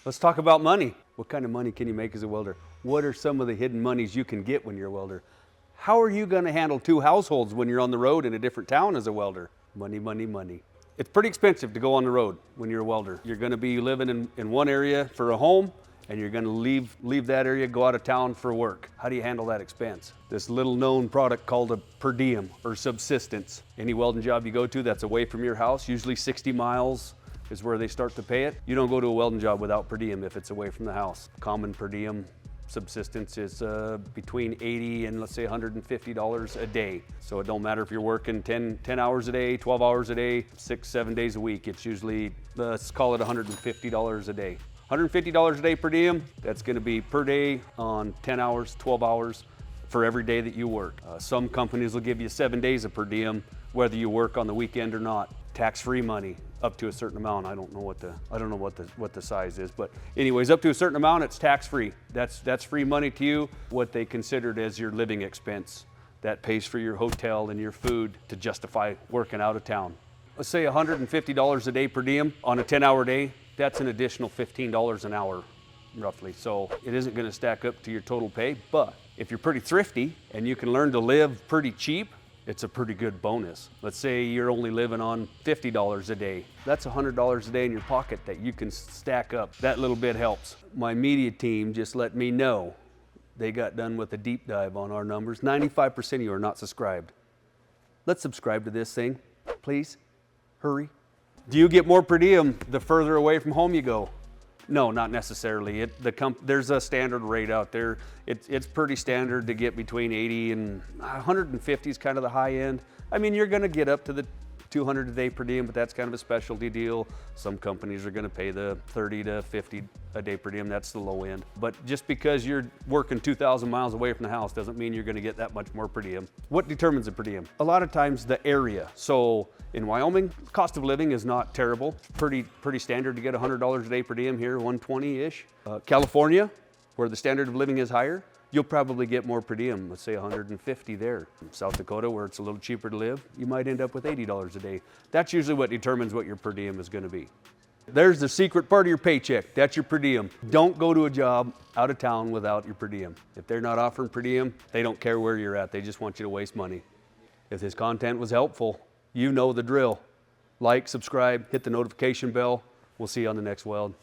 Let's talk about money. What kind of money can you make as a welder? What are some of the hidden monies you can get when you're a welder? How are you going to handle 2 households when you're on the road in a different town as a welder? Money, money, money. It's pretty expensive to go on the road when you're a welder. You're going to be living in one area for a home, and you're going to leave that area, go out of town for work. How do you handle that expense? This little known product called a per diem or subsistence. Any welding job you go to that's away from your house, usually 60 miles is where they start to pay it. You don't go to a welding job without per diem if it's away from the house. Common per diem subsistence is between $80 and let's say $150 a day. So it don't matter if you're working 10 hours a day, 12 hours a day, 6-7 days a week. It's usually, let's call it $150 a day. $150 a day per diem, that's going to be per day on 10 hours, 12 hours for every day that you work. Some companies will give you 7 days of per diem, whether you work on the weekend or not. Tax-free money up to a certain amount. I don't know what the size is, but anyways, up to a certain amount, it's tax-free. That's free money to you. What they considered as your living expense, that pays for your hotel and your food to justify working out of town. Let's say $150 a day per diem on a 10-hour day. That's an additional $15 an hour, roughly. So it isn't going to stack up to your total pay, but if you're pretty thrifty and you can learn to live pretty cheap, it's a pretty good bonus. Let's say you're only living on $50 a day. That's $100 a day in your pocket that you can stack up. That little bit helps. My media team just let me know they got done with a deep dive on our numbers. 95% of you are not subscribed. Let's subscribe to this thing, please. Hurry. Do you get more per diem the further away from home you go? No, not necessarily. There's a standard rate out there. It's pretty standard to get between 80 and 150 is kind of the high end. I mean, you're going to get up to the 200 a day per diem, but that's kind of a specialty deal. Some companies are going to pay the 30 to 50 a day per diem. That's the low end. But just because you're working 2,000 miles away from the house doesn't mean you're going to get that much more per diem. What determines a per diem? A lot of times the area. So in Wyoming, cost of living is not terrible. Pretty standard to get $100 a day per diem here, 120-ish. California, where the standard of living is higher, you'll probably get more per diem, let's say 150 there. South Dakota, where it's a little cheaper to live, you might end up with $80 a day. That's usually what determines what your per diem is going to be. There's the secret part of your paycheck. That's your per diem. Don't go to a job out of town without your per diem. If they're not offering per diem, they don't care where you're at. They just want you to waste money. If this content was helpful, you know the drill. Like, subscribe, hit the notification bell. We'll see you on the next weld.